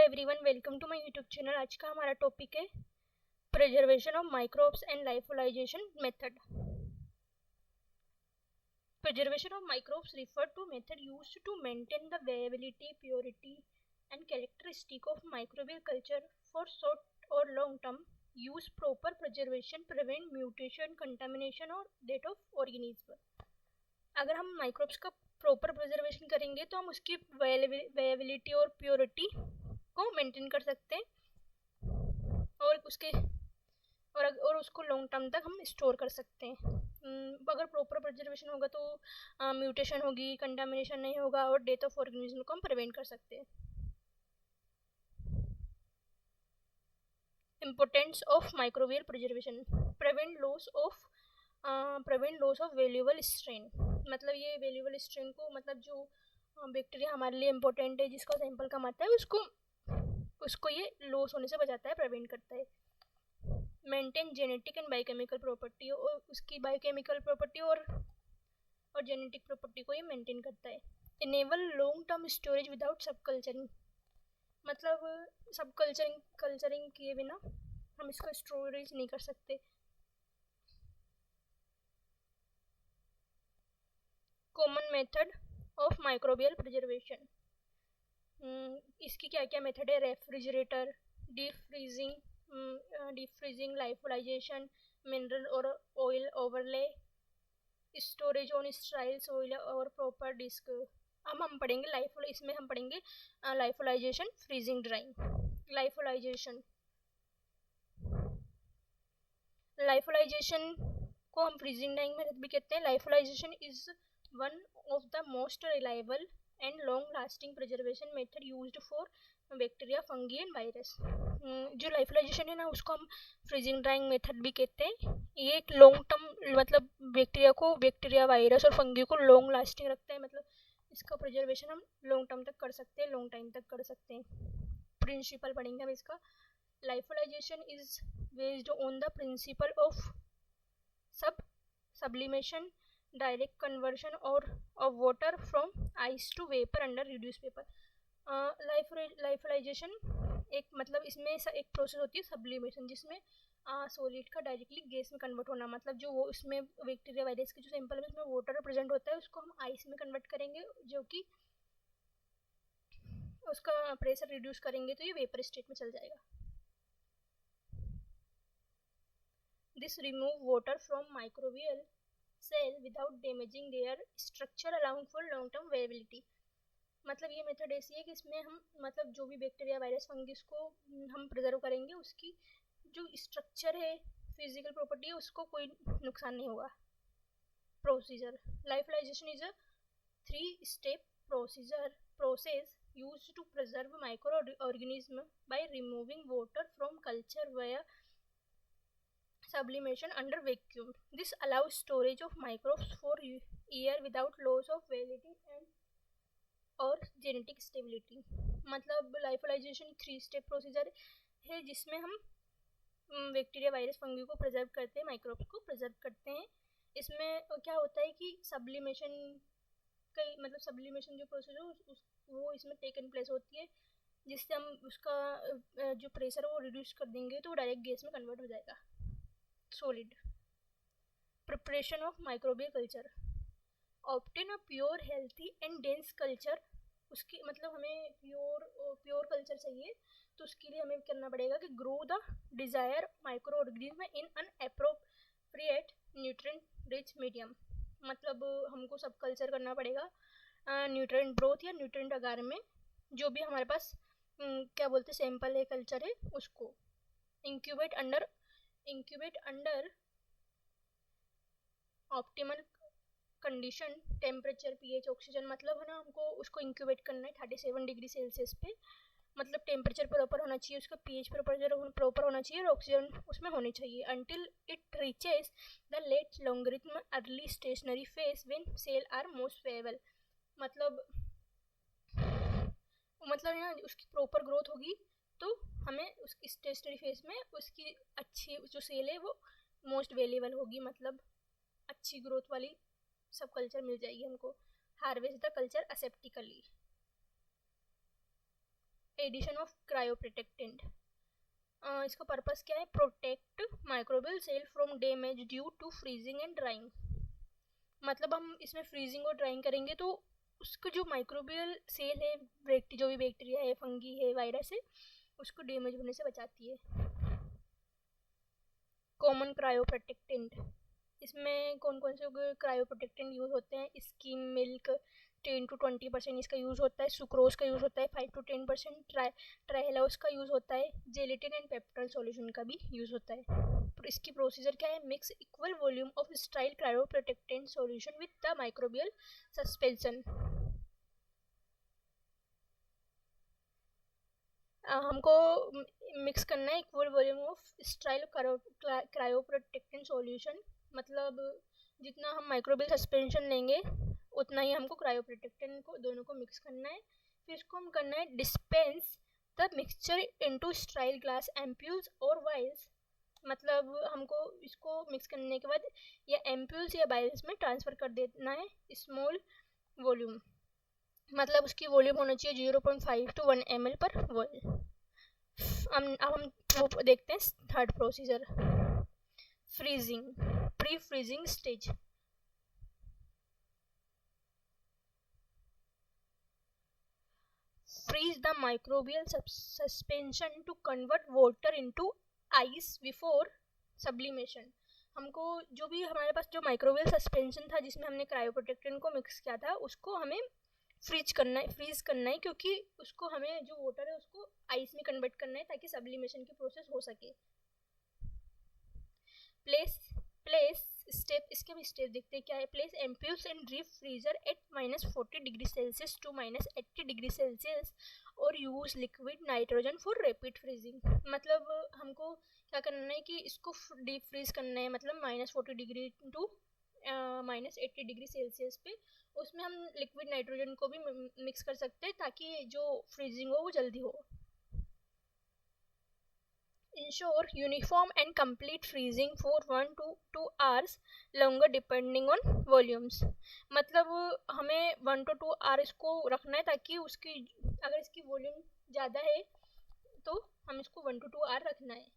Everyone, welcome to my YouTube channel. आज का हमारा टॉपिक है preservation of microbes and lyophilization method. Preservation of microbes refer to method used to maintain the viability, purity and characteristic of microbial culture for short or long term use. Proper preservation prevent mutation, contamination और death of organism। अगर हम microbes का proper preservation करेंगे तो हम उसकी viability और purity को मेंटेन कर सकते हैं और उसको लॉन्ग टर्म तक हम स्टोर कर सकते हैं। अगर प्रॉपर प्रिजर्वेशन होगा तो म्यूटेशन होगी, कंटामिनेशन नहीं होगा और डेथ ऑफ ऑर्गेनिज्म को हम प्रिवेंट कर सकते हैं। Importance of microbial preservation, prevent loss of valuable strain. मतलब ये वैल्यूएबल स्ट्रेन को, मतलब जो बैक्टीरिया हमारे लिए इम्पोर्टेंट है, जिसका सैंपल कम आता है, उसको ये लॉस होने से बचाता है, प्रिवेंट करता है। Maintain genetic and biochemical property, और उसकी बायोकेमिकल प्रॉपर्टी और जेनेटिक प्रॉपर्टी को ये मेंटेन करता है। Enable long term storage without सब कल्चरिंग, मतलब सब कल्चरिंग किए बिना हम इसका स्टोरेज नहीं कर सकते। Common method of microbial preservation, इसकी क्या क्या मेथड है? रेफ्रिजरेटर, डीप फ्रीजिंग, लाइफोलाइजेशन, मिनरल और oil overlay, storage on style oil और प्रॉपर डिस्क। अब हम पढ़ेंगे इसमें हम पढ़ेंगे लाइफोलाइजेशन, फ्रीजिंग, ड्राइंग। लाइफोलाइजेशन को हम फ्रीजिंग ड्राइंग मेथड भी कहते हैं। Lyophilization is one of the most reliable and long lasting preservation method used for bacteria, fungi and virus. जो लाइफोलाइजेशन है ना, उसको हम फ्रीजिंग ड्राइंग मेथड भी कहते हैं। ये एक लॉन्ग टर्म, मतलब बैक्टीरिया, वायरस और फंगी को लॉन्ग लास्टिंग रखता है। मतलब इसका प्रिजर्वेशन हम लॉन्ग टर्म तक कर सकते हैं, लॉन्ग टाइम तक कर सकते हैं। प्रिंसिपल पढ़ेंगे हम इसका। Lyophilization is based on the principle of sublimation, direct conversion of water from ice to vapor under reduced paper। लाइफोलाइजेशन एक, मतलब इसमें एक प्रोसेस होती है सब्लिमेशन, जिसमें सॉलिड का डायरेक्टली गैस में कन्वर्ट होना। मतलब जो वो इसमें बैक्टीरिया, वायरस के जो सैंपल में उसमें वाटर प्रेजेंट होता है, उसको हम आइस में कन्वर्ट करेंगे, जो कि उसका प्रेशर रिड्यूस करेंगे तो ये वेपर स्टेट में चल जाएगा। This remove water from microbial cell without damaging their structure, allowing for long term viability। मतलब ये मेथड ऐसी है कि इसमें हम, मतलब जो भी बैक्टीरिया, वायरस, फंगस को हम प्रिजर्व करेंगे, उसकी जो स्ट्रक्चर है, फिजिकल प्रॉपर्टी है, उसको कोई नुकसान नहीं होगा। Procedure, lyophilization is a 3-step process used to preserve microorganism by removing water from culture via sublimation under vacuum. This allows storage of microbes for year without loss of validity और genetic stability. मतलब लाइफोलाइजेशन 3-step procedure है, जिसमें हम bacteria, virus, fungi को preserve करते हैं, microbes को preserve करते हैं। इसमें क्या होता है कि सब्लिमेशन जो प्रोसेस है वो इसमें टेकन प्लेस होती है, जिससे हम उसका जो प्रेशर है वो रिड्यूस कर देंगे, तो डायरेक्ट गैस में कन्वर्ट हो जाएगा, solid. Preparation of microbial culture, obtain a pure, healthy and dense culture. उसकी मतलब हमें प्योर कल्चर चाहिए, तो उसके लिए हमें करना पड़ेगा कि grow the desire micro organism in an appropriate nutrient rich medium. मतलब हमको सब कल्चर करना पड़ेगा न्यूट्रिएंट ब्रोथ या न्यूट्रिएंट अगार में, जो भी हमारे पास क्या बोलते सैंपल है, कल्चर है, उसको incubate under optimal condition, temperature, pH, oxygen. मतलब है ना, हमको उसको इंक्यूबेट करना है 37 डिग्री सेल्सियस पे। मतलब टेम्परेचर प्रॉपर होना चाहिए, उसका पीएच प्रॉपर होना चाहिए और ऑक्सीजन उसमें होनी चाहिए। Until it reaches the late logarithm early stationary phase when cell are most viable. मतलब ना उसकी प्रॉपर ग्रोथ होगी तो हमें उसकी स्टेशनरी फेज में उसकी अच्छी जो सेल है वो मोस्ट वेल्यूएबल होगी, मतलब अच्छी ग्रोथ वाली सब कल्चर मिल जाएगी हमको। Harvest the culture aseptically, addition of cryoprotectant. इसका पर्पस क्या है? Protect microbial cell from damage due to freezing and drying. मतलब हम इसमें फ्रीजिंग और ड्राइंग करेंगे तो उसका जो माइक्रोबियल सेल है, जो भी बैक्टीरिया है, फंगी है, वायरस है, उसको डैमेज होने से बचाती है। कॉमन क्रायोप्रोटेक्टेंट, इसमें कौन कौन से क्रायोप्रोटेक्टेंट यूज होते हैं? स्किम मिल्क 10 to 20% इसका यूज होता है, सुक्रोज का यूज होता है 5 to 10%, ट्राइहेलोस का यूज होता है, जेलेटिन एंड पेप्टोल सॉल्यूशन का भी यूज होता है। तो इसकी प्रोसीजर क्या है? Mix equal volume of sterile cryoprotectant solution with the microbial suspension. हमको मिक्स करना है equal volume of sterile cryoprotectant solution, मतलब जितना हम माइक्रोबियल सस्पेंशन लेंगे उतना ही हमको क्रायोप्रोटेक्टेंट को दोनों को मिक्स करना है। फिर इसको हम करना है dispense the mixture into style glass ampoules और वाइल्स, मतलब हमको इसको मिक्स करने के बाद या एम्प्यूल्स या वाइल्स में ट्रांसफर कर देना है स्मॉल वॉल्यूम, मतलब उसकी वॉल्यूम होना चाहिए 0.5 to 1 ml पर वॉल्यूम। अब हम वो देखते हैं third procedure, freezing, pre freezing stage. freeze the microbial suspension to convert water into ice before sublimation। हमको जो भी हमारे पास जो माइक्रोबियल सस्पेंशन था जिसमें हमने क्रायोप्रोटेक्टेंट को मिक्स किया था उसको हमें फ्रीज करना है क्योंकि उसको हमें जो वाटर है उसको आइस में कन्वर्ट करना है ताकि सब्लिमेशन की प्रोसेस हो सके। प्लेस स्टेप, इसके भी स्टेप देखते हैं क्या है। Place ampoules in deep freezer at -40°C to -80°C और use liquid nitrogen for rapid freezing. मतलब हमको क्या करना है कि इसको डीप फ्रीज करना है, मतलब -40° to -80°C पे। उसमें हम लिक्विड नाइट्रोजन को भी मिक्स कर सकते हैं ताकि जो फ्रीजिंग हो वो जल्दी हो। Ensure uniform and complete freezing for 1 to 2 hours longer depending on volumes। मतलब हमें 1 to 2 hours को रखना है ताकि उसकी अगर इसकी वॉल्यूम ज़्यादा है तो हम इसको 1 to 2 hour रखना है।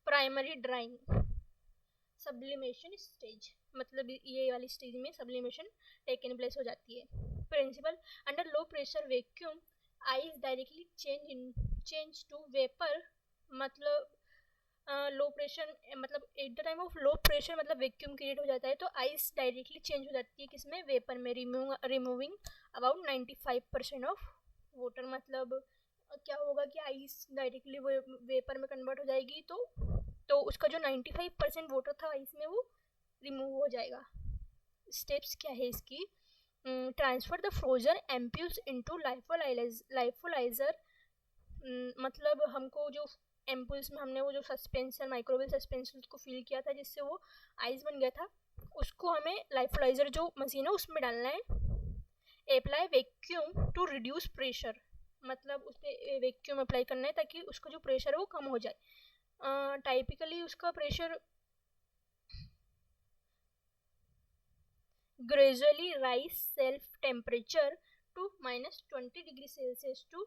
प्राइमरी ड्राइंग, सब्लिमेशन स्टेज, मतलब ये वाली स्टेज में सब्लिमेशन टेकन प्लेस हो जाती है। Principle, under low pressure vacuum ice directly change to vapour, मतलब लो प्रेशर, मतलब at the time of low pressure मतलब वैक्यूम क्रिएट हो जाता है तो आइस डायरेक्टली चेंज हो जाती है किसमें? वेपर में, रिमूविंग अबाउट 95% ऑफ वाटर। मतलब क्या होगा कि आइस डायरेक्टली वेपर में कन्वर्ट हो जाएगी तो उसका जो 95% वाटर था आइस में वो रिमूव हो जाएगा। स्टेप्स क्या है इसकी? Transfer the frozen ampoules into lyophilizer, मतलब हमको जो एम्पुल्स में हमने वो जो सस्पेंशन माइक्रोबियल सस्पेंशन को फिल किया था जिससे वो आइस बन गया था उसको हमें लाइफोलाइजर जो मशीन है उसमें डालना है। Apply vacuum to reduce pressure, मतलब उस पर वैक्यूम अप्लाई करना है ताकि उसका जो प्रेशर है वो कम हो जाए। टाइपिकली उसका pressure gradually raise shelf temperature to -20°C to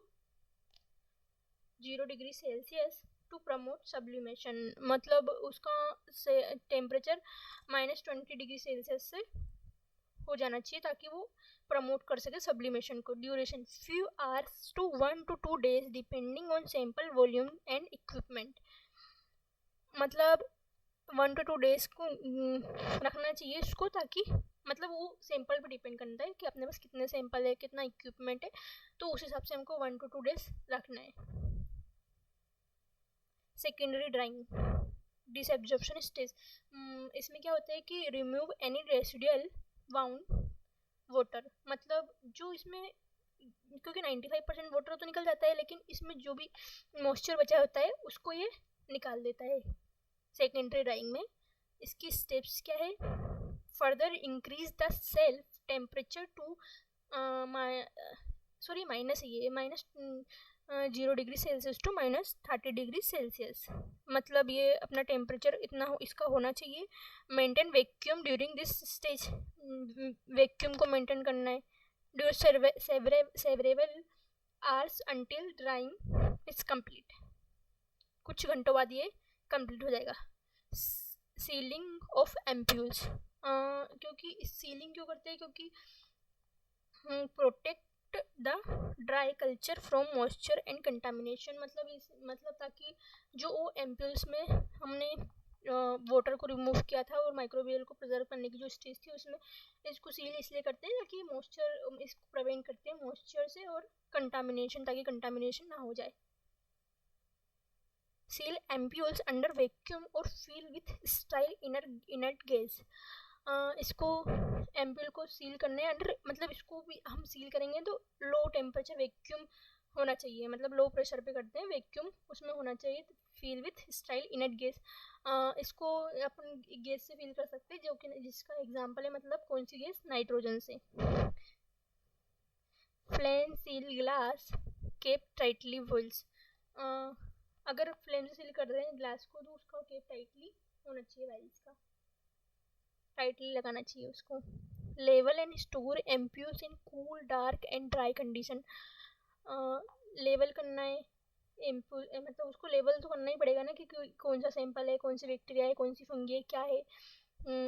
0°C to promote sublimation, मतलब उसका से टेम्परेचर -20°C से हो जाना चाहिए ताकि वो प्रमोट कर सके सब्लिमेशन को। Duration few hours to 1 to 2 days depending on sample volume and equipment, मतलब 1 to 2 days को रखना चाहिए इसको ताकि मतलब वो सैंपल पर डिपेंड करता है कि अपने पास कितने सैंपल है, कितना इक्विपमेंट है, तो उस हिसाब से हमको 1 to 2 days रखना है। सेकेंडरी ड्राइंग, डिसएब्जॉर्प्शन स्टेज, इसमें क्या होता है कि remove any residual bound water, मतलब जो इसमें क्योंकि 95% वाटर तो निकल जाता है लेकिन इसमें जो भी मॉइस्चर बचा होता है उसको ये निकाल देता है सेकेंडरी ड्राइंग में। इसकी स्टेप्स क्या है? Further increase the shelf temperature to -0°C to -30°C, मतलब ये अपना टेम्परेचर इतना इसका होना चाहिए। Maintain vacuum during this stage, vacuum को मेंटेन करना है। सेवरेबल hours until drying is complete. कुछ घंटों बाद ये कंप्लीट हो जाएगा. सीलिंग ऑफ एम्प्यूल्स, क्योंकि सीलिंग क्यों करते हैं? क्योंकि protect the dry culture from moisture and contamination. मतलब ताकि जो वो एम्प्यूल्स में हमने वाटर को रिमूव किया था और माइक्रोबियल को प्रिजर्व करने की जो स्टेज थी उसमें इसको सील इसलिए करते हैं ताकि मॉइस्चर, इसको प्रिवेंट करते हैं मॉइस्चर से और कंटामिनेशन, ताकि कंटामिनेशन ना हो जाए. सील एम्प्यूल्स अंडर वैक्यूम और feel with style inert gas. इसको एम्प्यूल को सील करने अंडर, मतलब इसको भी हम सील करेंगे तो लो टेम्परेचर वैक्यूम होना चाहिए, मतलब लो प्रेशर पे करते हैं, वैक्यूम उसमें होना चाहिए. Feel with style inert gas, इसको अपन गैस से फील कर सकते हैं, जो कि जिसका एग्जांपल है, मतलब कौन सी गैस? नाइट्रोजन से. Flame seal glass cap tightly vials. अगर फ्लेम से सील कर रहे हैं ग्लास को तो उसका केप टाइटली होना चाहिए, वाइल्स का टाइटली लगाना चाहिए उसको. Level and store ampoules in cool dark and dry condition. Level करना है एम्प्यूल, मतलब उसको लेवल तो करना ही पड़ेगा ना कि कौन सा सैंपल है, कौन सी बैक्टीरिया है, कौन सी फंगी है, क्या है,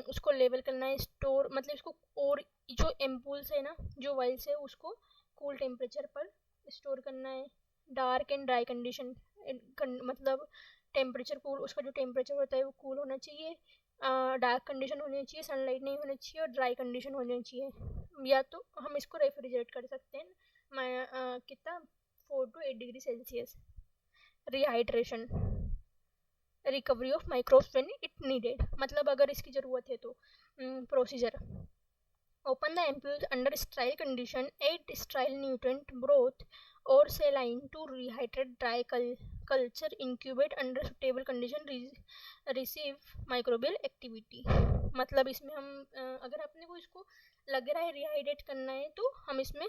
उसको लेवल करना है. स्टोर मतलब इसको, और जो एम्पूल्स है ना, जो वाइल्स है, उसको कूल टेम्परेचर पर स्टोर करना है. डार्क एंड ड्राई कंडीशन, मतलब टेम्परेचर कूल, उसका जो टेम्परेचर होता है वो कूल होना चाहिए. डार्क कंडीशन होनी चाहिए, सनलाइट नहीं होनी चाहिए, और ड्राई कंडीशन होनी चाहिए. या तो हम इसको रेफ्रिजरेट कर सकते हैं कितना 4 to 8 degree Celsius. Rehydration, recovery of microbes when it needed, मतलब अगर इसकी ज़रूरत है तो. Procedure: open the ampoules under sterile condition, add sterile nutrient broth or saline to rehydrate dry culture, incubate under suitable condition, receive microbial activity. मतलब इसमें हम अगर अपने को इसको लग रहा है रिहाइड्रेट करना है तो हम इसमें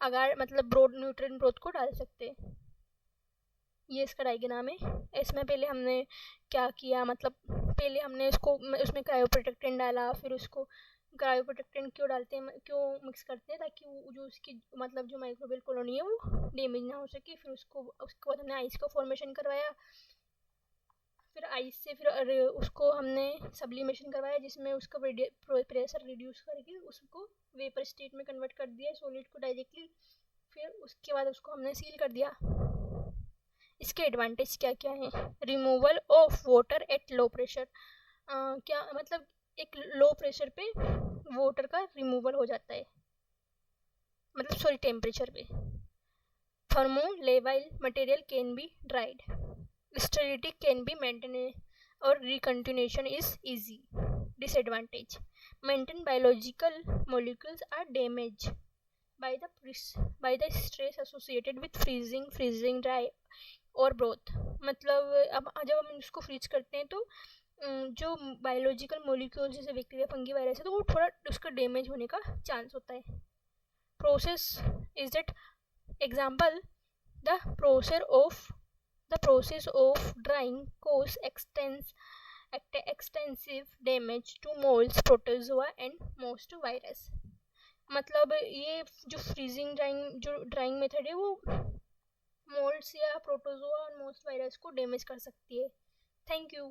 अगर मतलब न्यूट्रिएंट ब्रोथ को डाल सकते हैं. ये इसका डायग्राम है. इसमें पहले हमने क्या किया, मतलब पहले हमने उसमें क्रायोप्रोटेक्टेंट डाला, फिर उसको क्रायोप्रोटेक्टेंट क्यों डालते हैं, क्यों मिक्स करते हैं, ताकि वो जो उसकी मतलब जो माइक्रोबियल कॉलोनी है वो डैमेज ना हो सके. फिर उसके बाद हमने आइस का फॉर्मेशन करवाया. फिर आइस से फिर उसको हमने सब्लिमेशन करवाया, जिसमें उसका प्रेशर रिड्यूस करके उसको वेपर स्टेट में कन्वर्ट कर दिया सॉलिड को डायरेक्टली. फिर उसके बाद उसको हमने सील कर दिया. इसके एडवांटेज क्या क्या है? Removal of water at low pressure. क्या मतलब एक लो प्रेशर पे वाटर का रिमूवल हो जाता है, मतलब सॉरी टेम्परेचर पे. thermolevel material can be dried. Sterility can be maintained or recontinuation is easy. Disadvantage: maintained biological molecules are damaged by the stress associated with freezing dry और broth. मतलब अब जब हम इसको फ्रीज करते हैं तो जो बायोलॉजिकल मोलिक्यूल्स जैसे बैक्टीरिया, फंगी, वायरस है, तो वो थोड़ा उसका डैमेज होने का चांस होता है. Process is that example, the process of drying cause extensive damage to molds, protozoa and most virus. मतलब ये जो फ्रीजिंग ड्राइंग मेथड है वो मोल्ड्स या प्रोटोजोआ और मोस्ट वायरस को डैमेज कर सकती है. Thank you.